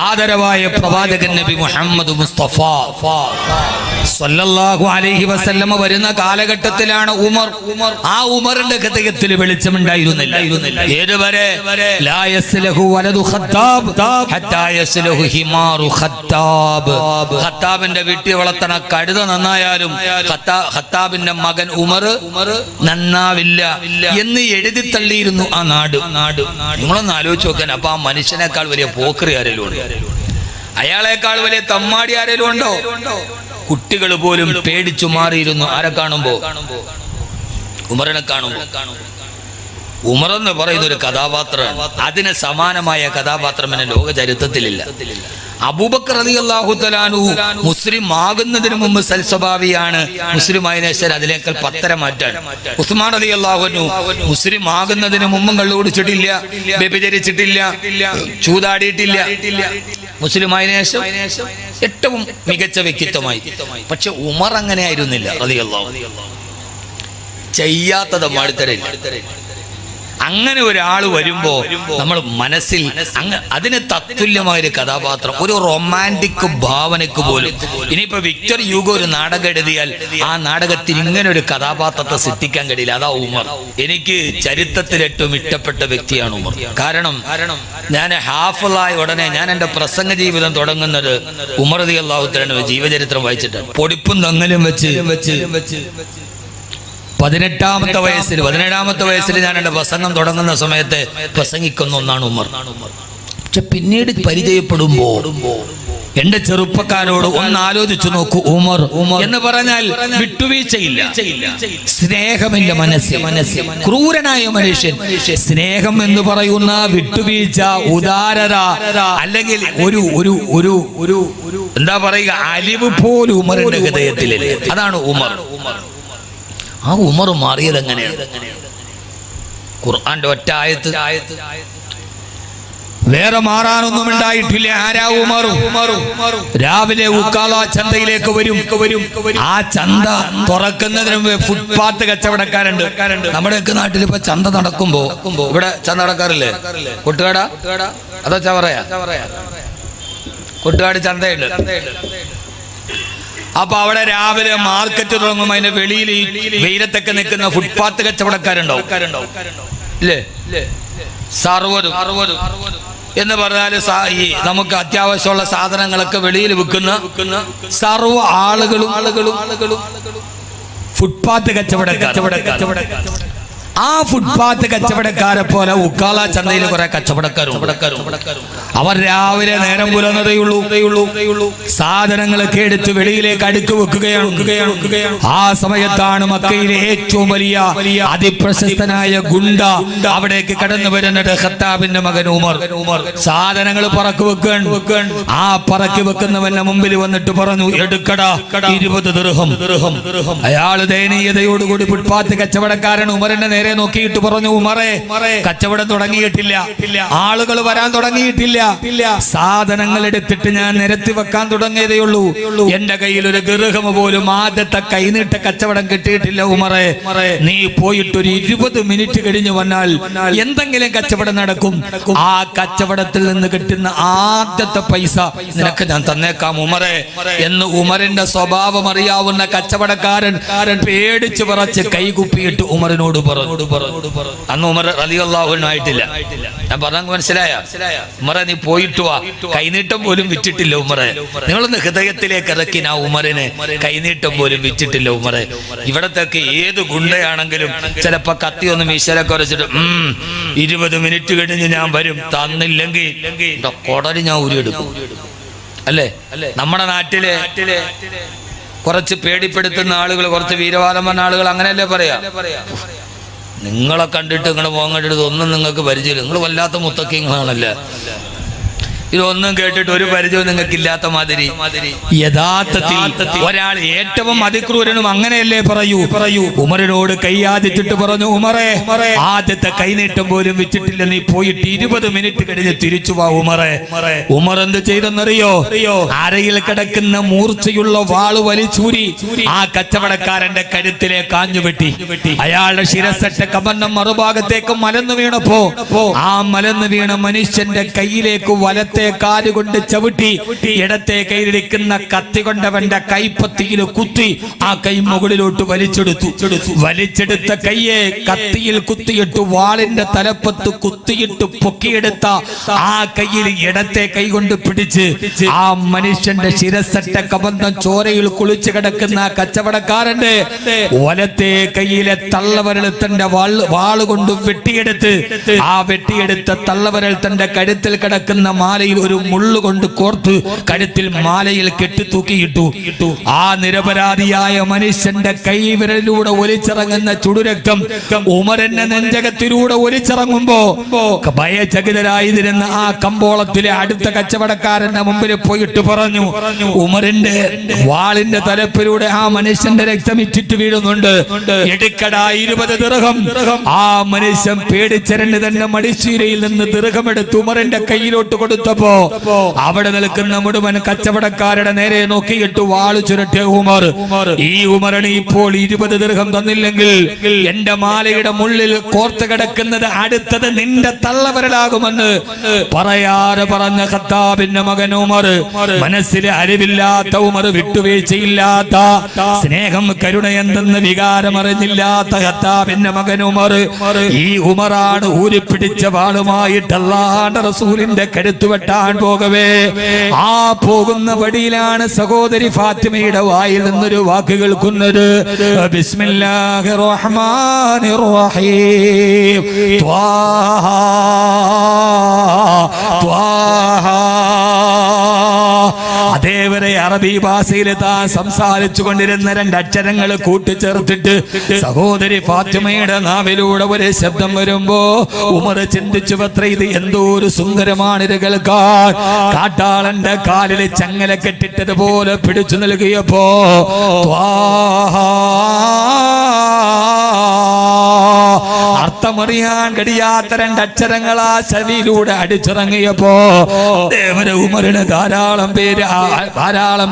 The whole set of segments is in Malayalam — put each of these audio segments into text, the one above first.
ആദരവായ പ്രവാചകൻ നബി മുഹമ്മദ് മുസ്തഫ സല്ലല്ലാഹു അലൈഹി വസല്ലമ വരുന്ന കാലഘട്ടത്തിലാണ് ഉമർ. ആ ഉമറിന്റെ ഹൃദയത്തിൽ വെളിച്ചമുണ്ടായിരുന്നില്ല. ഏതുവരെ ലാ യസ്ലഹു വലദു ഖത്താബ് ഹത്താ യസ്ലഹു ഹിമാറു ഖത്താബ്. ഖത്താബിന്റെ വീട്ടിൽ വളർത്തണ കഴുത നന്നായാലും ഖത്താബിന്റെ മകൻ ഉമർ നന്നാവില്ല എന്ന് എഴുതി തള്ളിയിരുന്നു ആ നാട്. നിങ്ങളൊന്ന് ആലോചിച്ച് നോക്കാൻ. അപ്പൊ ആ മനുഷ്യനേക്കാൾ വലിയ പോക്കറി ആരെങ്കിലും ഉണ്ട്? അയാളെക്കാൾ വലിയ തമ്മാടി ആരെങ്കിലും ഉണ്ടോ? കുട്ടികൾ പോലും പേടിച്ചു മാറിയിരുന്നു. ആരെ കാണുമ്പോ? ഉമറിനെ കാണുമ്പോ. ഉമർ എന്ന് പറയുന്ന ഒരു കഥാപാത്രം, അതിന് സമാനമായ കഥാപാത്രം എന്ന ലോക ചരിത്രത്തിലില്ല. അബൂബക്കർ റളിയല്ലാഹു തആല അൻഹു മുസ്ലിം ആകുന്നതിന് മുമ്പ് സൽസ്വഭാവിയാണ്. മുസ്ലിം ആയതിനു ശേഷം അതിനേക്കാൾ 10 മാറ്റാണ്. ഉസ്മാൻ റളിയല്ലാഹു അൻഹു മുസ്ലിം ആകുന്നതിന് മുമ്പും കള്ളു കുടിച്ചിട്ടില്ല, വ്യഭിചരിച്ചിട്ടില്ല, ചൂതാടിയിട്ടില്ല. മുസ്ലിം ആയതിനു ശേഷം ഏറ്റവും മികച്ച വ്യക്തിത്വമായി. പക്ഷെ ഉമർ അങ്ങനെ ആയിരുന്നില്ല റളിയല്ലാഹു അൻഹു. ചെയ്യാത്തത് മാടിത്തരില്ല. അങ്ങനെ ഒരാൾ വരുമ്പോ നമ്മൾ മനസ്സിൽ അതിന് തത്തുല്യമായൊരു കഥാപാത്രം, ഒരു റൊമാൻറ്റിക് ഭാവനക്ക് പോലും. ഇനിയിപ്പോ വിക്ടർ യൂഗോ ഒരു നാടകം എഴുതിയാൽ ആ നാടകത്തിൽ ഇങ്ങനെ ഒരു കഥാപാത്രത്തെ സൃഷ്ടിക്കാൻ കഴിയില്ല. അതാ ഉമർ. എനിക്ക് ചരിത്രത്തിൽ ഏറ്റവും ഇഷ്ടപ്പെട്ട വ്യക്തിയാണ് ഉമർ. കാരണം ഞാൻ ഹാഫിളായ ഉടനെ ഞാൻ എൻ്റെ പ്രസംഗ ജീവിതം തുടങ്ങുന്നത് ഉമർ റളിയല്ലാഹു തആല ജീവചരിത്രം വായിച്ചിട്ടാണ്. പൊടിപ്പും തങ്ങലും വെച്ച് 17ാമത്തെ വയസ്സിൽ ഞാൻ എൻ്റെ പ്രസംഗം തുടങ്ങുന്ന സമയത്ത് പ്രസംഗിക്കുന്ന ഒന്നാണ് ഉമർ. പക്ഷെ പിന്നീട് പരിചയപ്പെടുമ്പോ എന്റെ ചെറുപ്പക്കാരോട് ഒന്ന് ആലോചിച്ചു നോക്കൂ. ഉമർ എന്ന് പറഞ്ഞാൽ വിട്ടുവീഴ്ചയില്ല, സ്നേഹമില്ല മനസ്സിൽ, ക്രൂരനായ മനുഷ്യൻ. സ്നേഹം എന്ന് പറയുന്ന വിട്ടുവീഴ്ച, ഉദാരത, അല്ലെങ്കിൽ ഒരു എന്താ പറയുക, അലിവ് പോലും ഉമറിന്റെ ഹൃദയത്തിലില്ല. അതാണ് ഉമർ. ആ ഉമർ മാറിയത് എങ്ങനെയാണ്? ഖുർആന്റെ ഒറ്റ ആയത്ത്. വേറെ മാറാനൊന്നും ഉണ്ടായിട്ടില്ല. ആരാ ഉമർ? രാവിലെ ഉക്കാല ചന്തയിലേക്ക് വരും. ആ ചന്ത തുറക്കുന്നതിന് മുമ്പ് ഫുട്പാത്ത് കച്ചവടക്കാരുണ്ട്. നമ്മുടെയൊക്കെ നാട്ടിൽ ഇപ്പൊ ചന്ത നടക്കുമ്പോ ഇവിടെ ചന്ത നടക്കാറില്ലേ? കൊട്ടുകാട അതോ ചവറയാ? കൊട്ടുകാട് ചന്തയുണ്ട്. അപ്പൊ അവിടെ രാവിലെ മാർക്കറ്റ് തുടങ്ങും. അതിന്റെ വെളിയിൽ വെയിലത്തൊക്കെ നിൽക്കുന്ന ഫുട്പാത്ത് കച്ചവടക്കാരുണ്ടാവും ഇല്ലേ? സർവ്വതും എന്ന് പറഞ്ഞാൽ നമുക്ക് അത്യാവശ്യമുള്ള സാധനങ്ങളൊക്കെ വെളിയിൽ വിൽക്കുന്ന സർവ്വ ആളുകളും ഫുട്പാത്ത് കച്ചവടക്കാർ. ആ ഫുട്പാത്ത് കച്ചവടക്കാരെ പോലെ ഉക്കാല ചന്തയിൽ കുറെ കച്ചവടക്കാരും. അവർ രാവിലെ നേരം പുലർന്നതേയുള്ളൂ. സാധനങ്ങളൊക്കെ എടുത്ത് വെളിയിലേക്ക് അടുക്കി വെക്കുകയാണ്. ആ സമയത്താണ് മക്കയിലെ ഏറ്റവും വലിയ അതിപ്രശസ്തനായ ഗുണ്ട അവിടേക്ക് കടന്നു വരുന്നത്. ഖത്താബിന്റെ മകൻ ഉമർ. സാധനങ്ങൾ പറക്കി വെക്കാൻ ആ പറക്കി വെക്കുന്നവന്റെ മുമ്പിൽ വന്നിട്ട് പറഞ്ഞു, എടുക്കടാ 20 ദിർഹം. അയാൾ ദയനീയതയോടുകൂടി ഫുട്പാത്ത് കച്ചവടക്കാരൻ ഉമറിന്റെ നേരെ നോക്കിയിട്ട് പറഞ്ഞു, ഉമറേ, കച്ചവടം തുടങ്ങിയിട്ടില്ല, ആളുകൾ വരാൻ തുടങ്ങിയിട്ടില്ല, സാധനങ്ങൾ എടുത്തിട്ട് ഞാൻ നിരത്തി വെക്കാൻ തുടങ്ങിയതേയുള്ളൂ. എന്റെ കയ്യിൽ ഒരു ദിർഹം പോലും ആദ്യത്തെ കൈനീട്ട കച്ചവടം കിട്ടിയിട്ടില്ല. ഉമറേ, നീ പോയിട്ട് ഒരു 20 മിനിറ്റ് കഴിഞ്ഞു വന്നാൽ എന്തെങ്കിലും കച്ചവടം നടക്കും. ആ കച്ചവടത്തിൽ നിന്ന് കിട്ടുന്ന ആദ്യത്തെ പൈസ നിനക്ക് ഞാൻ തന്നേക്കാം ഉമറേ എന്ന് ഉമറിന്റെ സ്വഭാവം അറിയാവുന്ന കച്ചവടക്കാരൻ പേടിച്ചു പറച്ച് കൈകുപ്പിയിട്ട് ഉമറിനോട് പറഞ്ഞു. അന്ന് ഉമർ റളിയല്ലാഹു അൻഹു ആയിട്ടില്ല. ഞാൻ പറഞ്ഞ മനസ്സിലായ? ഉമറെ, നീ പോയിട്ട് വാ. കൈനീട്ടം പോലും വിറ്റിട്ടില്ല ഉമറെ. നിങ്ങളൊന്ന് ഹൃദയത്തിലേക്ക് ഇറക്കി. ആ ഉമറിന് കൈനീട്ടം പോലും വിറ്റിട്ടില്ല ഉമറെ. ഇവിടത്തേക്ക് ഏത് ഗുണ്ടയാണെങ്കിലും ചിലപ്പോ കത്തി ഒന്ന് മീശലൊക്കെ വരച്ചിട്ട് 20 മിനിറ്റ് കഴിഞ്ഞ് ഞാൻ വരും, തന്നില്ലെങ്കിൽ കൊടല് ഞാൻ ഊരിയെടുക്കും. അല്ലേ? നമ്മുടെ നാട്ടിലെ കുറച്ച് പേടിപ്പെടുത്തുന്ന ആളുകൾ, കുറച്ച് വീരവാദം പറഞ്ഞ ആളുകൾ അങ്ങനെയല്ലേ പറയാ? നിങ്ങളെ കണ്ടിട്ട് നിങ്ങളെ പോകാൻ കണ്ടിട്ട് ഒന്നും നിങ്ങൾക്ക് പരിചയമില്ല. നിങ്ങൾ വല്ലാത്ത മുത്തക്കിങ്ങളാണല്ലേ. ഇതൊന്നും കേട്ടിട്ട് ഒരു പരിചയവും നിങ്ങൾക്ക് ഇല്ലാത്ത മാതിരി. യഥാർത്ഥത്തിൽ ഒരാൾ ഏറ്റവും അതിക്രൂരനും അങ്ങനെയല്ലേ പറയൂ. ഉമറിനോട് കൈയാദിച്ചിട്ട് പറഞ്ഞു, ഉമറേ, ആദ്യത്തെ കൈനീട്ടം പോലും വെച്ചിട്ടില്ല, നീ പോയിട്ട് 20 മിനിറ്റ് കഴിഞ്ഞ് തിരിച്ചു വാ ഉമറേ. ഉമർ എന്ത് ചെയ്തെന്നറിയോ? അരയിൽ കിടക്കുന്ന മൂർച്ചയുള്ള വാള് വലിച്ചൂരി ആ കച്ചവടക്കാരന്റെ കഴുത്തിലെ കാഞ്ഞുവെട്ടി. അയാളുടെ ശിരസറ്റ കമന്നം മറുഭാഗത്തേക്ക് മലന്നു വീണപ്പോ ആ മലന്നു വീണ മനുഷ്യന്റെ കയ്യിലേക്ക് വലത്തെ വലത്തെ കാലുകൊണ്ട് ചവിട്ടി ഇടത്തെ കയ്യിലിരിക്കുന്ന കത്തി കൊണ്ടവന്റെ കൈപ്പത്തിയിൽ കുത്തി ആ കൈ മുകളിലോട്ട് വലിച്ചെടുത്ത കയ്യെ കത്തിയിൽ കുത്തിയിട്ട് വാളിന്റെ തലപ്പത്ത് കുത്തിയിട്ട് പൊക്കിയെടുത്ത ആ കയ്യിൽ ഇടത്തെ കൈ കൊണ്ട് പിടിച്ച് ആ മനുഷ്യന്റെ ശിരസറ്റ കബന്ധം ചോരയിൽ കുളിച്ചു കിടക്കുന്ന കച്ചവടക്കാരന്റെ വലത്തെ കയ്യിലെ തള്ളവരൽ തന്റെ വാള് കൊണ്ട് വെട്ടിയെടുത്ത് ആ വെട്ടിയെടുത്ത തള്ളവരൽ തന്റെ കഴുത്തിൽ കിടക്കുന്ന മാലയിൽ ഒരു മുള്ളുകൊണ്ട് കോർത്ത് കഴുത്തിൽ മാലയിൽ കെട്ടിത്തൂക്കിയിട്ടു. ആ നിരപരാധിയായ മനുഷ്യന്റെ കൈവിരലിലൂടെ ഒലിച്ചിറങ്ങുന്ന ചുടുരക്തം ഉമറിന്റെ നെഞ്ചകത്തിലൂടെ ഒലിച്ചിറങ്ങുമ്പോ ഭയചകിതരായിരുന്ന ആ കമ്പോളത്തിലെ അടുത്ത കച്ചവടക്കാരന്റെ മുമ്പിൽ പോയിട്ട് പറഞ്ഞു, ഉമറിന്റെ വാളിന്റെ തലപ്പിലൂടെ ആ മനുഷ്യന്റെ രക്തം ഇറ്റിട്ട് വീഴുന്നുണ്ട്, എടുക്കടാ 20 ദിർഹം. ആ മനുഷ്യൻ പേടിച്ചരണ്ട് തന്നെ മടിശീലയിൽ നിന്ന് ദിർഹം എടുത്ത് ഉമറിന്റെ കയ്യിലോട്ട് കൊടുത്തപ്പോ അവിടെ നിൽക്കുന്ന മുഴുവൻ കച്ചവടക്കാരുടെ നേരെ നോക്കിയിട്ട് വാള് ചുരട്ടിയ ഉമർ, ഈ ഉമറിന് ഇപ്പോൾ 20 ദിർഹം തന്നില്ലെങ്കിൽ എന്റെ മാലയുടെ മുള്ളിൽ കോർത്ത് കിടക്കുന്നത് അടുത്തത് നിന്റെ തള്ളവരലാകുമെന്ന് പറയാതെ പറഞ്ഞ ഖത്താബിന്റെ മകൻ ഉമർ, മനസ്സിലെ അറിവില്ലാത്ത ഉമർ, വിട്ടുവീഴ്ചയില്ലാത്ത സ്നേഹം കരുണ എന്തെന്ന് വികാരം അറിഞ്ഞില്ലാത്ത ഖത്താബിന്റെ മകൻ ഉമർ, ഈ ഉമറാണ് ഊരിപ്പിടിച്ച വാളുമായിട്ട് അല്ലാഹുവിന്റെ റസൂലിന്റെ കഴുത്ത് വെട്ടാൻ പോകവേ ആ പോകുന്ന വഴിയിലാണ് സഹോദരി ഫാത്തിമയുടെ വായിൽ നിന്നൊരു വാക്ക് കേൾക്കുന്നത്, ബിസ്മില്ലാഹിർ റഹ്മാനിർ റഹീം, ത്വാഹ ത്വാഹ. അതേവരെ അറബി ഭാഷയിൽ താൻ സംസാരിച്ചു കൊണ്ടിരുന്ന 2 അക്ഷരങ്ങൾ കൂട്ടിച്ചേർത്തിട്ട് സഹോദരി ഫാത്തിമയുടെ നാവിലൂടെ ഒരു ശബ്ദം വരുമ്പോ ഉമർ ചിന്തിച്ചു, പത്ര ഇത് എന്തോ ഒരു സുന്ദരമാണ് ഇത് കേൾക്കാൻ. കാട്ടാളന്റെ കാലിൽ ചങ്ങല കെട്ടിട്ടതുപോലെ പിടിച്ചു നൽകിയപ്പോ അർത്ഥമറിയാൻ കഴിയാത്ത 2 അക്ഷരങ്ങളാ ചെവിയിലൂടെ അടിച്ചിറങ്ങിയപ്പോ ഉമറിന് ധാരാളം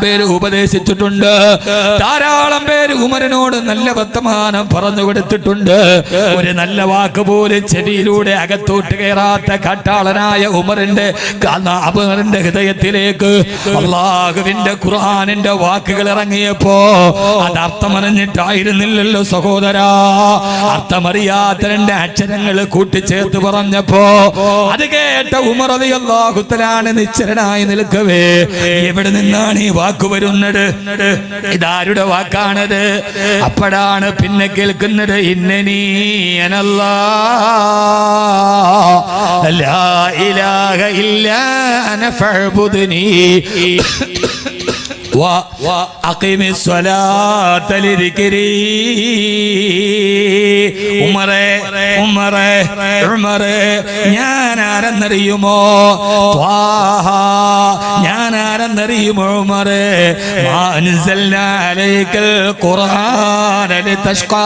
പേര് ഉപദേശിച്ചിട്ടുണ്ട്, ധാരാളം പേര് ഉമറിനോട് നല്ല വർത്തമാനം പറഞ്ഞു കൊടുത്തിട്ടുണ്ട്. ഒരു നല്ല വാക്ക് പോലും ചെവിയിലൂടെ അകത്തോട്ട് കയറാത്ത കാട്ടാളനായ ഉമറിന്റെ ഹൃദയത്തിലേക്ക് അല്ലാഹുവിന്റെ ഖുർആനിന്റെ വാക്കുകൾ ഇറങ്ങിയപ്പോ അത് അർത്ഥമറിഞ്ഞിട്ടായിരുന്നില്ലല്ലോ സഹോദരാ. അർത്ഥമറിയാത്ത 2 അക്ഷരങ്ങൾ കൂട്ടിച്ചേർത്ത് പറഞ്ഞപ്പോ അത് കേട്ട ഉമർ റളിയല്ലാഹു തആല നിശ്ചലനായി നിൽക്കവേ, എവിടെ നിന്നാണ് ഈ വാക്ക് വരുന്നത്, ഇതാരുടെ വാക്കാണത്? അപ്പോഴാണ് പിന്നെ കേൾക്കുന്നത്, ഇന്നനീ അനല്ലാഹ് ലാ ഇലാഹ ഇല്ലാ അന ഫഅ്ബുദ്നി വഅഖിമിസ് സ്വലാത്ത ലിദിക്രി. ഉമറേ ഞാൻ ആരെന്നറിയുമോ? ത്വാഹ ഞാൻ ആരെന്നറിയുമോ? ഉമറേ മാ അൻസൽനാ അലൈക്കൽ ഖുർആന ലിതഷ്ഖാ.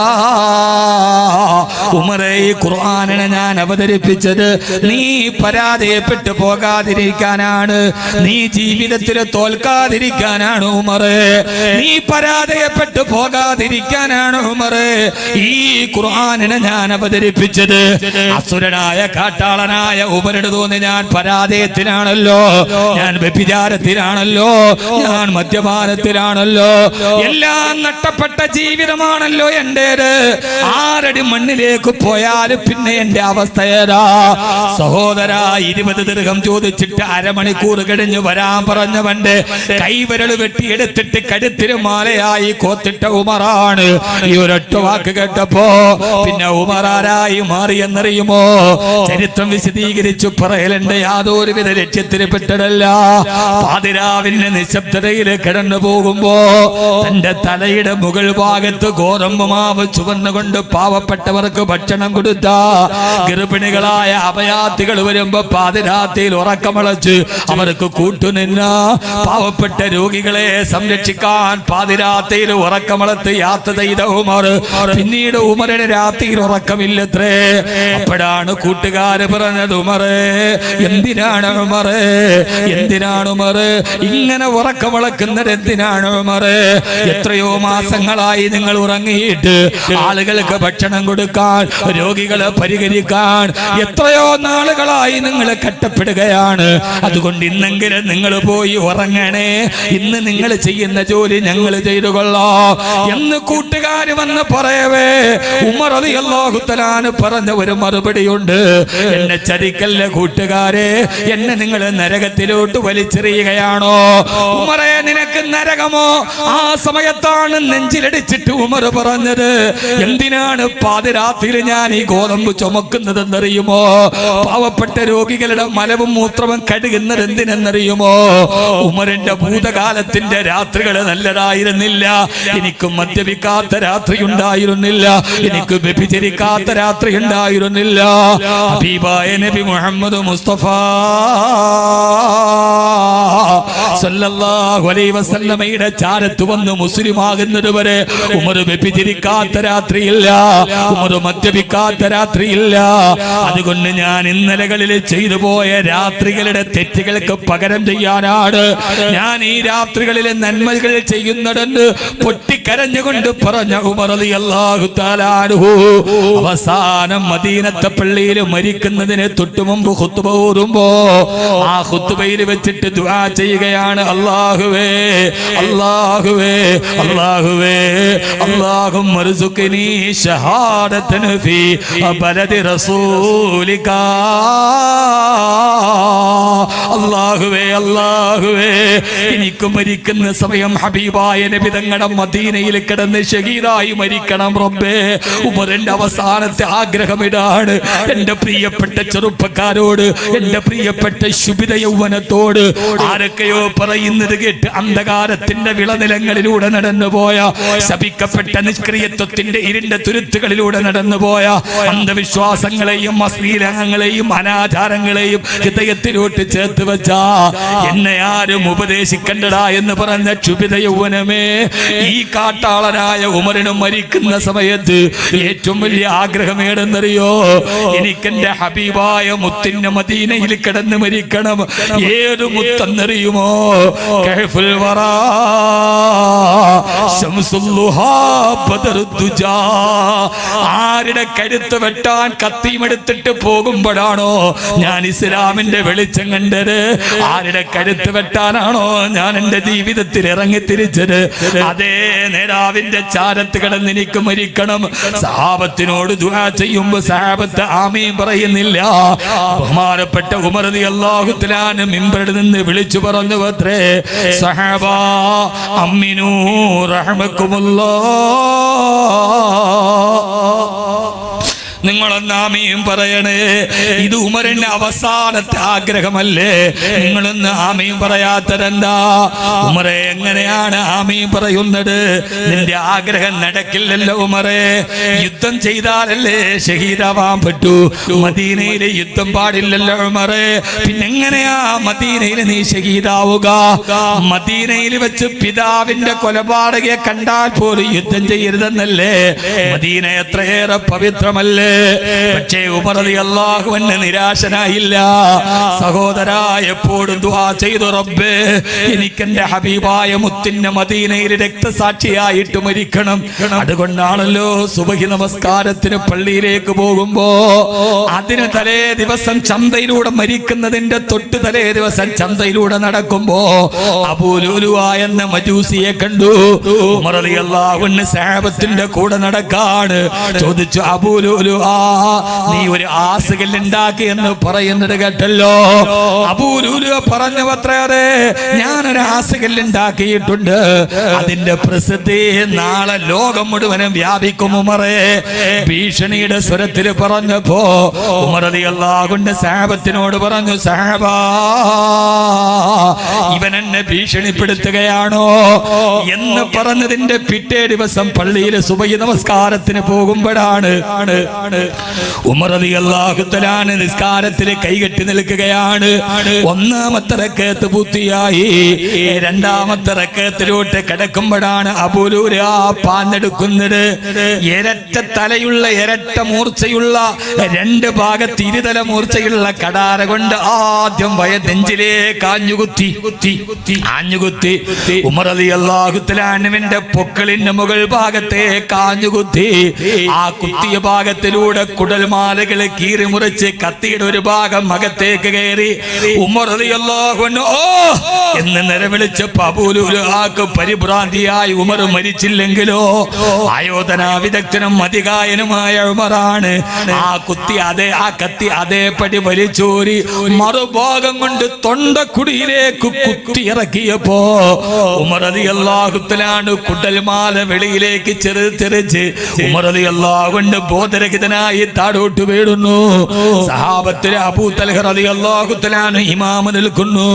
ഉമറേ ഈ ഖുർആനിനെ ഞാൻ അവതരിപ്പിച്ചത് നീ പരാജയപ്പെട്ടു പോകാതിരിക്കാനാണ്, നീ ജീവിതത്തിൽ തോൽക്കാതിരിക്കാനാണ് ഉമറേ, നീ പരാജയപ്പെട്ടു പോകാതിരിക്കാനാണ് ഉമറേ ഈ ഖുർആനിനെ ഞാൻ അവതരിപ്പിച്ചത്. അസുരനായ കാട്ടാളനായ ഉമറിന് തോന്നി ഞാൻ പരാജയത്തിലാണല്ലോ, ഞാൻ വ്യഭിചാരത്തിലാണല്ലോ, ഞാൻ മദ്യപാനത്തിലാണല്ലോ, എല്ലാം നഷ്ടപ്പെട്ട ജീവിതമാണല്ലോ എന്റേത്. 6 അടി മണ്ണിലേക്ക് പോയാലും പിന്നെ എന്റെ അവസ്ഥ ഏതാ? സഹോദരാ, 20 ദിർഹം ചോദിച്ചിട്ട് അരമണിക്കൂർ കഴിഞ്ഞ് വരാൻ പറഞ്ഞവന്റെ കൈവിരൽ വെട്ടിയെടുത്തിട്ട് കഴുത്തിന് മാലയായി കോത്തിട്ട ഉമറാണ്. ഈ ഒരൊറ്റ വാക്ക് കേട്ടപ്പോ പിന്നെ ഉമറാരായി മാറിയെന്നറിയുമോ? ചരിത്രം വിശദീകരിച്ചു പറയലുണ്ട്, യാതൊരുവിധ ലക്ഷ്യത്തിന് പെട്ടതല്ല. പാതിരാവിന്റെ നിശബ്ദതയിൽ കിടന്നു പോകുമ്പോ തന്റെ തലയുടെ മുകൾ ഭാഗത്ത് ഗോതമ്പ് മാവ് ചുവന്നുകൊണ്ട് പാവപ്പെട്ടവർക്ക് ഭക്ഷണം കൊടുത്ത ഗർഭിണികളായ അഭയാർത്ഥികൾ വരുമ്പോ പാതിരാത്രിയിൽ ഉറക്കമളച്ച് അവർക്ക് കൂട്ടുനിന്ന പാവപ്പെട്ട രോഗികളെ സംരക്ഷിക്കാൻ പാതിരാത്രിയിൽ ഉറക്കമളത്ത് യാത്ര ചെയ്ത ഉമർ, പിന്നീട് ഉമറിന് രാത്രിയിൽ ഉറക്കമില്ലത്രേ. അപ്പോഴാണ് കൂട്ടുകാര് പറഞ്ഞത്, ഉമറേ എന്തിനാണ് ഉമറേ ഇങ്ങനെ ഉറക്കമുളക്കുന്നത് എന്തിനാണ് ഉമർ? എത്രയോ മാസങ്ങളായി നിങ്ങൾ ഉറങ്ങിയിട്ട് ആളുകൾക്ക് ഭക്ഷണം കൊടുക്കാൻ, രോഗികളെ പരിഹരിക്കാൻ എത്രയോ നാളുകളായി നിങ്ങൾ കഷ്ടപ്പെടുകയാണ്. അതുകൊണ്ട് ഇന്നെങ്കിലും നിങ്ങൾ പോയി ഉറങ്ങണേ. ഇന്ന് നിങ്ങൾ ചെയ്യുന്ന ജോലി ഞങ്ങൾ ചെയ്തു കൊള്ളാം എന്ന് കൂട്ടുകാര് വന്ന് പറയവേ ഉമർ റളിയല്ലാഹു തആല പറഞ്ഞ ഒരു മറുപടിയുണ്ട്. എന്നെ ചതിക്കല്ല കൂട്ടുകാരെ, എന്നെ നിങ്ങൾ നരകത്തിലോട്ട് വലിച്ചെറിയുകയാണോ? ഉമറേ, നിനക്ക് നരകമോ? ആ സമയത്താണ് നെഞ്ചിലടിച്ചിട്ട് ഉമർ പറഞ്ഞത്, എന്തിനാണ് പാതിരാത്രിയിൽ ഞാൻ ഈ ഗോതമ്പ് ചുമക്കുന്നതെന്നറിയുമോ? പാവപ്പെട്ട രോഗികളുടെ മലവും മൂത്രവും കഴുകുന്നത് എന്തിനെന്നറിയുമോ? ഉമറിന്റെ ഭൂതകാലത്തിന്റെ രാത്രികൾ നല്ലതായിരുന്നില്ല. എനിക്ക് മദ്യപിക്കാത്ത രാത്രി ഉണ്ടായിരുന്നില്ല, എനിക്ക് വ്യഭിചരിക്കാത്ത രാത്രി ഉണ്ടായിരുന്നില്ല. ഹബീബായ നബി മുഹമ്മദ് മുസ്തഫ സല്ലല്ലാഹു അലൈഹി വസല്ലമയുടെ ചാരത്ത് വന്ന് മുസ്ലിം ആകുന്നത് വരെ ഉമർ വ്യഭിചരിക്കാത്ത രാത്രിയില്ല, ഉമർ മദ്യപിക്കാത്ത രാത്രിയില്ല. അതുകൊണ്ട് ഞാൻ ഇന്നലകളിൽ ചെയ്തു പോയ രാത്രികളുടെ തെറ്റുകൾക്ക് പകരം ചെയ്യാനാണ് ഞാൻ ഈ രാത്രികളിലെ നന്മകൾ ചെയ്യുന്നതെന്ന് പൊട്ടിക്കരഞ്ഞുകൊണ്ട് പറഞ്ഞ ഉമർ റളിയല്ലാഹു തആല അൻഹു അവസാനം മദീനത്തെ പള്ളിയിൽ മരിക്കുന്നതിന് തൊട്ടു മുമ്പ് ഖുത്ബ ഓതുമ്പോ ആ ഖുത്ബയിൽ വെച്ചിട്ട് ദുആ ചെയ്യുകയാണ്, അല്ലാഹുവേ അല്ലാഹുവേ അല്ലാഹുവേ അല്ലാഹുമ്മ ർസുഖ്നി ഷഹാദതൻ ഫീ ബലദി റസൂലിക. അല്ലാഹുവേ അല്ലാഹുവേ എനിക്ക് മരിക്കുന്ന സമയം ഹബീബായ നബി തങ്ങളുടെ മദീനയിൽ കിടന്ന് ഷഹീദായി മരിക്കണം റബ്ബേ. ഉമറിന്റെ അവസാനത്തെ ആഗ്രഹം ഇതാണ്. എന്റെ പ്രിയപ്പെട്ട ചെറുപ്പക്കാരോട്, എന്റെ പ്രിയപ്പെട്ട ശുഭിത യൗവനത്തോട് ആരൊക്കെയോ പറയുന്നത് കേട്ട് അന്ധകാരത്തിന്റെ വിളനിലങ്ങളിലൂടെ നടന്നുപോയ, ശപിക്കപ്പെട്ട നിഷ്ക്രിയത്വത്തിന്റെ ഇരുണ്ട തുരുത്തുകളിലൂടെ നടന്നുപോയ അന്ധവിശ്വാസങ്ങളെയും അശ്ലീലങ്ങളെയും അനാചാരങ്ങളെയും ഹൃദയത്തിലോട്ട് ചേർത്ത് വെച്ച എന്നെ ആരും ഉപദേശിക്കണ്ടടാ എന്ന് പറഞ്ഞ ക്ഷുഭിത യൗവനമേ, ഈ കാട്ടാളനായ ഉമറിന് മരിക്കുന്ന സമയത്ത് ഏറ്റവും വലിയ ആഗ്രഹം ഏടെന്നറിയോ? എനിക്കെന്റെ ഹബീബായ മുത്തിന്റെ മദീനയിൽ കിടന്ന് മരിക്കണം. ഏത് മുത്തെന്നറിയുമോ? കഹ്ഫുൽ വറാ ശംസുൽ ളുഹാ ബദറുദ്ദുജാ. ആരുടെ കരുത്ത് വെട്ടാൻ കത്തിയുമെടുത്തിട്ട് പോകുമ്പോഴാണോ ഞാൻ ഇസ്ലാമിന്റെ വെളിച്ചം കണ്ടത്? ആരുടെ കരുത്ത് വെട്ടാനാണോ ഞാൻ എന്റെ ജീവിതത്തിൽ ഇറങ്ങി തിരിച്ചത്? അതേ നേതാവിന്റെ ചാരത്ത് കിടന്ന് എനിക്ക് മരിക്കണം. സഹാബത്തിനോട് ദുആ ചെയ്യുമ്പോ സഹാബത്ത് ആമീൻ പറയുന്നില്ല. ബഹുമാനപ്പെട്ട ഉമർ റളിയല്ലാഹു തആല മിമ്പറിൽ നിന്ന് വിളിച്ചു പറഞ്ഞു അത്രേ, സഹാബാ അമ്മിനൂ റഹ്മക്കുമുല്ലാഹ്. നിങ്ങളൊന്ന് ആമീൻ പറയണേ. ഇത് ഉമറിന്റെ അവസാനത്തെ ആഗ്രഹമല്ലേ? നിങ്ങളൊന്ന് ആമീൻ പറയാത്തതെന്താ? ഉമറെ, എങ്ങനെയാണ് ആമീൻ പറയുന്നത്? നിന്റെ ആഗ്രഹം നടക്കില്ലല്ലോ ഉമറെ. യുദ്ധം ചെയ്താലല്ലേ ഷഹീദാവാൻ പറ്റൂ. മദീനയിലെ യുദ്ധം പാടില്ലല്ലോ ഉമറെ. പിന്നെങ്ങനെയാ മദീനയിൽ നീ ഷഹീദാവുക? മദീനയിൽ വെച്ച് പിതാവിന്റെ കൊലപാതകയെ കണ്ടാൽ പോലും യുദ്ധം ചെയ്യരുതെന്നല്ലേ? മദീന എത്രയേറെ പവിത്രമല്ലേ? പക്ഷേ ഉമർ റളിയല്ലാഹു അൻഹു നിരാശനായില്ല. സഹോദരാ, എപ്പോഴും ദുആ ചെയ്തു, റബ്ബേ എനിക്കെന്റെ ഹബീബായ മുത്തിന്റെ മദീനയിൽ രക്തസാക്ഷിയായിട്ട് മരിക്കണം. അതുകൊണ്ടാണല്ലോ സുബഹി നമസ്കാരത്തിന് പള്ളിയിലേക്ക് പോകുമ്പോ അതിന് തലേ ദിവസം ചന്തയിലൂടെ മരിക്കുന്നതിന്റെ തൊട്ട് തലേ ദിവസം ചന്തയിലൂടെ നടക്കുമ്പോ അബൂ ലുലുഅ എന്ന മജൂസിയെ കണ്ടു. ഉമർ റളിയല്ലാഹു അൻഹു സഹാബത്തിന്റെ കൂടെ നടക്കാണ്. ചോദിച്ചു, അബൂ ലുലുഅ, നീ ഒരു ആസുകല്ലുണ്ടാക്കി എന്ന് പറയുന്നത് കേട്ടല്ലോ. അബൂ ലുലുഅ പറഞ്ഞു അത്രേ, ഞാനൊരു ആസുകല്ലുണ്ടാക്കിയിട്ടുണ്ട്. അതിന്റെ പ്രസിദ്ധി നാളെ ലോകം മുഴുവനും വ്യാപിക്കും ഉമറേ. ഭീഷണിയുടെ സ്വരത്തിൽ പറഞ്ഞപ്പോ ഉമർ റളിയല്ലാഹു അൻഹു സഹാബത്തിനോട് പറഞ്ഞു, സഹാബാ, ഇവൻ എന്നെ ഭീഷണിപ്പെടുത്തുകയാണോ എന്ന് പറഞ്ഞതിന്റെ പിറ്റേ ദിവസം പള്ളിയിൽ സുബഹി നമസ്കാരത്തിന് പോകുമ്പോഴാണ് ഉമർ റളിയല്ലാഹു തആല നിസ്കാരത്തിൽ കൈകെട്ടി നിൽക്കുകയാണ്. ഒന്നാമത്തെ റക്അത്ത് പൂർത്തിയായി. രണ്ടാമത്തെ റക്അത്തിലോട്ട് കിടക്കുമ്പോഴാണ് അബൂ ലുലുഅ പാഞ്ഞെടുക്കുന്നത്. ഇരട്ട തലയുള്ള, ഇരട്ട മൂർച്ചയുള്ള, രണ്ട് ഭാഗത്ത് ഇരുതല മൂർച്ചയുള്ള കടാര കൊണ്ട് ആദ്യം വയനെഞ്ചിലേ കാഞ്ഞുകുത്തി. ആഞ്ഞുകുത്തി. ഉമർ റളിയല്ലാഹു തആല അൻഹുവിന്റെ പൊക്കളിന്റെ മുകൾ ഭാഗത്തേക്ക് ആഞ്ഞുകുത്തി. ആ കുത്തിയ ഭാഗത്തിലൂടെ കുടൽമാലകൾ കീറി മുറിച്ച് കത്തിയുടെ ഒരു ഭാഗം അകത്തേക്ക് കയറി. ഉമർ റളിയല്ലാഹു അൻഹു ഓ എന്ന് നിലവിളിച്ചപ്പോൾ അബൂ ലുഅ്ലുഅക്ക് പരിഭ്രാന്തിയായി. ഉമർ മരിച്ചില്ലെങ്കിലോ? ആയോധന വിദഗ്ധനും അധികായനുമായ ഉമറാണ്. ആ കത്തി അതേപടി വലിച്ചോരി മറുഭാഗം കൊണ്ട് തൊണ്ടക്കുടിയിലേക്ക് കുത്തി ഇറക്കിയപ്പോ ഉമർ റളിയല്ലാഹു തആല കുടൽമാല വെളിയിലേക്ക് ചെറുതെറിച്ച് ഉമർ റളിയല്ലാഹു അൻഹു ബോധരഹിതനായി താഴോട്ട് വീഴുന്നു. സഹാബത്തിലെ അബൂ തൽഹ റളിയല്ലാഹു തആല ഇമാമ നിൽക്കുന്നു.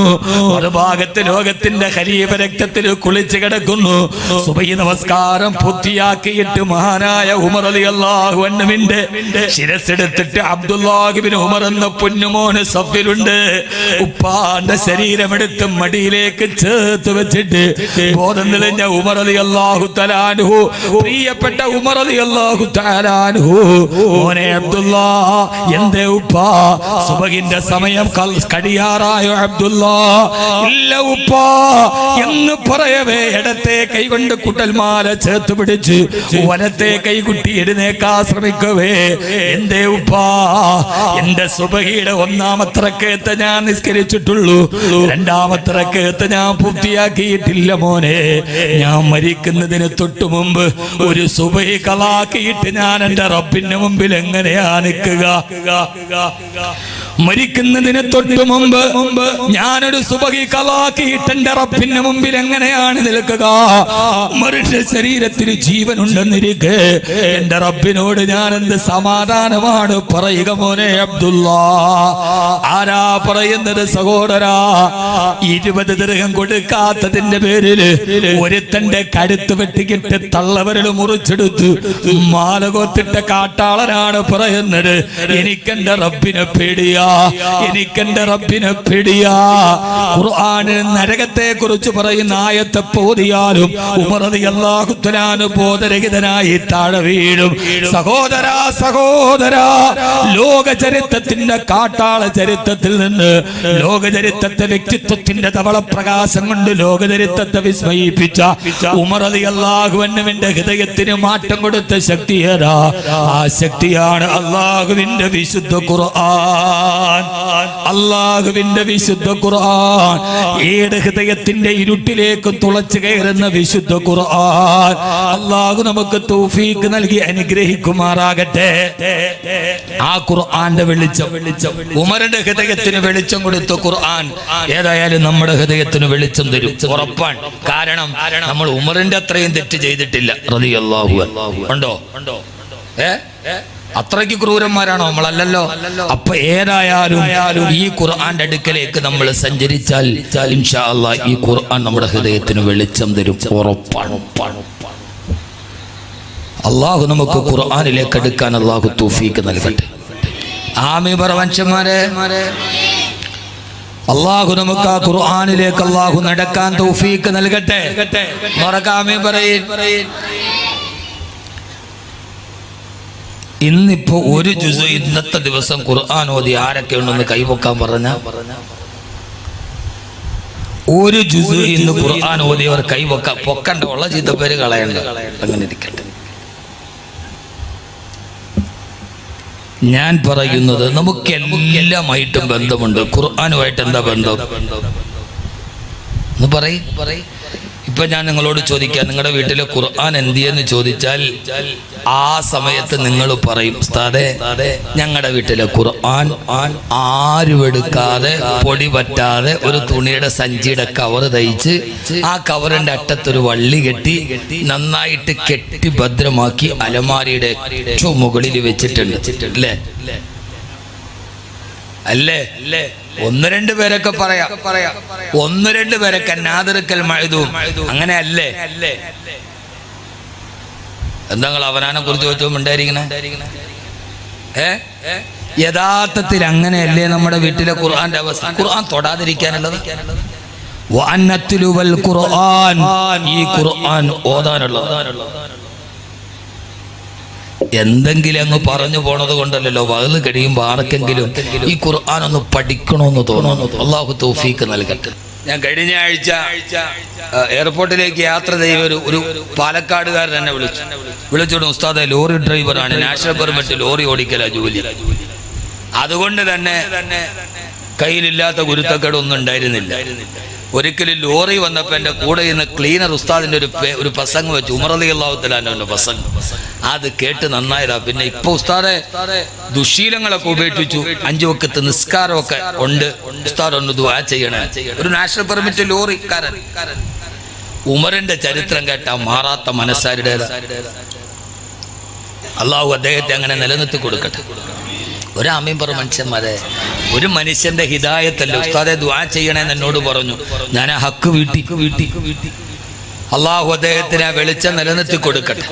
മറുഭാഗത്ത് ലോകത്തിന്റെ ഖലീഫ രക്തത്തിൽ കുളിച്ച് കിടക്കുന്നു. സുബഹി നമസ്കാരം പൂർത്തിയാക്കിയിട്ട് മഹാനായ ഉമർ റളിയല്ലാഹു അൻഹുവിന്റെ ശിരസ്സെടുത്തിട്ട് അബ്ദുല്ലാഹ് ഇബ്നു ഉമർ എന്ന പൊന്നുമോന് സഫിലുണ്ട്. ഉപ്പാന്റെ ശരീരമെടുത്ത് മടിയിലേക്ക് ചേർത്ത് വെച്ചിട്ട് ബോധം തെളിഞ്ഞ ഉമർ റളിയല്ലാഹു തആല അൻഹു, പ്രിയപ്പെട്ട ഉമർ റളിയല്ലാഹു തആല അൻഹു, മോനെ അബ്ദുല്ലാ, എന്തേ ഉപ്പാ സുബഹിന്റെ സമയം കഴിയാറായോ അബ്ദുല്ലാ? ഇല്ല ഉപ്പാ എന്ന് പറയവേ ഇടത്തെ കൈകൊണ്ട് കുട്ടൽമാല ചേർത്ത് പിടിച്ച് വലത്തെ കൈകുട്ടി എഴുന്നേക്കാൻ ശ്രമിക്കവേ, എന്തേ ഉപ്പാ? എന്റെ സുബഹിയുടെ ഒന്നാമത്തെ റക്അത്ത് ഞാൻ നിസ്കരിച്ചിട്ടുള്ളൂ, രണ്ടാമത്തെ റക്അത്ത് ഞാൻ പൂർത്തിയാക്കിയിട്ടില്ല മോനെ. ഞാൻ മരിക്കുന്നതിന് തൊട്ടു മുമ്പ് ഒരു സുബഹി കളാക്കിയിട്ട് ഞാൻ എന്റെ റബ്ബിന്റെ മുമ്പിൽ എങ്ങനെയാ നിൽക്കുക? മരിക്കുന്നതിന് തൊട്ടു മുമ്പ് ഞാനൊരു സുബഹി കളാക്കിയിട്ട് എന്റെ റബ്ബിന്റെ മുമ്പിൽ എങ്ങനെയാണ് നിൽക്കുക? ഉമറിന്റെ ശരീരത്തിൽ ജീവനുണ്ടെന്നിരിക്കെ എന്റെ റബ്ബിനോട് ഞാൻ എന്ത് സമാധാനമാണ് പറയുക മോനെ അബ്ദുല്ലാ? ആരാ പറയുന്നത് സഹോദരാ? 20 ദിർഹം കൊടുക്കാത്തതിന്റെ പേരിൽ ഒരുത്തന്റെ കഴുത്ത് വെട്ടിക്കിട്ട് തള്ളവരൽ മുറിച്ചെടുത്ത് മാല കോത്തിട്ട കാട്ടാളനാണ് പറയുന്നത്, എനിക്കെന്റെ റബ്ബിനെ പേടിയാ, എനിക്കെന്റെ റബ്ബിനെ പേടിയാ. ഖുർആനിൽ നരകത്തെ കുറിച്ച് പറയുന്ന ആയത്തെ പോതിയാലും ഉമർ റളിയല്ലാഹു തആല ബോധരഹിതനായി താഴെ വീഴും. സഹോദരാ, ലോക ചരിത്രത്തിന്റെ കാട്ടാള ചരിത്രത്തിൽ നിന്ന് ലോക ചരിത്രത്തെ വ്യക്തിത്വത്തിന്റെ ധവളപ്രകാശം കൊണ്ട് ലോക ചരിത്രത്തെ വിസ്മയിപ്പിച്ച ഉമർ റളിയല്ലാഹു അൻഹുവിന്റെ ഹൃദയത്തിന് മാറ്റം കൊടുത്ത ശക്തി ഏതാ? ആ ശക്തിയാണ് അല്ലാഹുവിന്റെ വിശുദ്ധ ഖുർആൻ. അല്ലാഹുവിന്റെ വിശുദ്ധ ഖുർആൻ ഏത് ഹൃദയത്തിന്റെ ഇരുട്ടിലേക്ക് തുളച്ചു കയറുന്ന വിശുദ്ധ ഖുർആൻ. അല്ലാഹു നമുക്ക് തൗഫീഖ് നൽകി അനുഗ്രഹിക്കുമാറാകട്ടെ. ആ ഖുർആന്റെ വെളിച്ചം ഉമറിന്റെ ഹൃദയത്തിന് വെളിച്ചം കൊടുത്ത ഖുർആൻ ഏതായാലും നമ്മുടെ ഹൃദയത്തിന് വെളിച്ചം തരും, ഉറപ്പാണ്. കാരണം നമ്മൾ ഉമറിന്റെ അത്രയും തെറ്റ് ചെയ്തിട്ടില്ല റളിയല്ലാഹു അൻഹു. ഉണ്ടോ? അത്രയ്ക്ക് ക്രൂരന്മാരാണോ നമ്മളല്ലല്ലോ. അപ്പൊ ഏതായാലും ഈ ഖുർആന്റെ അടുക്കലേക്ക് നമ്മൾ സഞ്ചരിച്ചാൽ ഇൻഷാ അല്ലാഹ് ഈ ഖുർആൻ നമ്മുടെ ഹൃദയത്തിന് വെളിച്ചം തരും, ഉറപ്പാണ്. അള്ളാഹു നമുക്ക് ഖുർആനിലേക്ക് എടുക്കാൻ അള്ളാഹു തൗഫീഖ് നൽകട്ടെ. ആമീൻ പറ മനുഷ്യന്മാരെ. അള്ളാഹു നമുക്ക് ആ ഖുർആനിലേക്ക് അള്ളാഹു നടക്കാൻ തൗഫീഖ് നൽകട്ടെ. ആമീൻ പറയ്. ഇന്നിപ്പോ ഒരു ജുസ് ഇന്നത്തെ ദിവസം ഖുർആൻ ഓതി ആരൊക്കെ ഉണ്ടെന്ന് കൈവക്കാൻ പറഞ്ഞ ഒരു ജുസ് ഇന്ന് ഖുർആൻ ഓതിയവർ കൈവക്കാൻ പൊക്കണ്ട, ഉള്ള ചീത്ത പേര് കളയണ്ട, അങ്ങനെ ഇരിക്കട്ടെ. ഞാൻ പറയുന്നത് നമുക്ക് എല്ലാമായിട്ടും ബന്ധമുണ്ട്. ഖുർആനുമായിട്ട് എന്താ ബന്ധം എന്ന് പറയ്. ഇപ്പൊ ഞാൻ നിങ്ങളോട് ചോദിക്കാം, നിങ്ങളുടെ വീട്ടിലെ ഖുർആൻ എന്തിയെന്ന് ചോദിച്ചാൽ ആ സമയത്ത് നിങ്ങൾ പറയും, ഉസ്താദേ ഞങ്ങളുടെ വീട്ടിലെ ഖുർആൻ ആരും എടുക്കാതെ പൊടി പറ്റാതെ ഒരു തുണിയുടെ സഞ്ചിയുടെ കവർ തയ്ച്ച് ആ കവറിന്റെ അറ്റത്തൊരു വള്ളി കെട്ടി നന്നായിട്ട് കെട്ടി ഭദ്രമാക്കി അലമാരിയുടെ ഏറ്റവും മുകളിൽ വെച്ചിട്ടുണ്ട് അല്ലേ? ഒന്ന് രണ്ട് പേരൊക്കെ പറയാം, ഒന്ന് രണ്ട് പേരൊക്കെ നാദിറക്കൽ മഅ്ദൂം അങ്ങനെ അല്ലേ? എന്താ അവനാനെ കുറിച്ച് ചോദിച്ചോ ഉണ്ടായിരിക്കണേ? യഥാർത്ഥത്തിൽ അങ്ങനെയല്ലേ നമ്മുടെ വീട്ടിലെ ഖുർആന്റെ അവസ്ഥ? ഖുർആൻ തൊടാതിരിക്കാനുള്ളത്, ഈ ഖുർആൻ ഓതാനുള്ളത്. എന്തെങ്കിലും അങ്ങ് പറഞ്ഞു പോണത് കൊണ്ടല്ലോ, വഅദ് കഴിയുമ്പോൾ ആർക്കെങ്കിലും ഈ ഖുർആൻ ഒന്ന് പഠിക്കണമെന്ന് തോന്നുന്നു. അല്ലാഹു തൗഫീഖ് നൽകട്ടെ. ഞാൻ കഴിഞ്ഞ ആഴ്ച എയർപോർട്ടിലേക്ക് യാത്ര ചെയ്ത ഒരു പാലക്കാടുകാരൻ എന്നെ വിളിച്ചോടും ഉസ്താദെ, ലോറി ഡ്രൈവറാണ്, നാഷണൽ പെർമിറ്റ് ലോറി ഓടിക്കല ജോലി. അതുകൊണ്ട് തന്നെ കയ്യിലില്ലാത്ത ഗുരുത്തക്കേടൊന്നും ഉണ്ടായിരുന്നില്ല. ഒരിക്കലും ലോറി വന്നപ്പോൾ എൻ്റെ കൂടെ ഇന്ന് ക്ലീനർ ഉസ്താദിന്റെ ഒരു പ്രസംഗം വെച്ചു, ഉമർ റളിയല്ലാഹു തആല അൻഹുവിന്റെ പ്രസംഗം. അത് കേട്ട് നന്നായതാ. പിന്നെ ഇപ്പൊ ഉസ്താദെ ദുശീലങ്ങളൊക്കെ ഉപേക്ഷിച്ചു, 5 വക്ത് നിസ്കാരമൊക്കെ ഉണ്ട്, ഉസ്താദ് ഒന്ന് ദുആ ചെയ്യണേ. ഒരു നാഷണൽ പെർമിറ്റ് ലോറിക്കാരൻ. ഉമറിന്റെ ചരിത്രം കേട്ടാ മാറാത്ത മനസ്സാരുടേതാ. അള്ളാഹു അദ്ദേഹത്തെ അങ്ങനെ നിലനിർത്തി കൊടുക്കട്ടെ. ഒരാമയും പറ മനുഷ്യന്മാരെ, ഒരു മനുഷ്യന്റെ ഹിദായത്തല്ല. ഉസ്താദെ ദുആ ചെയ്യണേന്ന് എന്നോട് പറഞ്ഞു. ഞാൻ ആ ഹക്ക് വീട്ടി അള്ളാഹു അദ്ദേഹത്തിന് ആ വെളിച്ചം നിലനിർത്തി കൊടുക്കട്ടെ.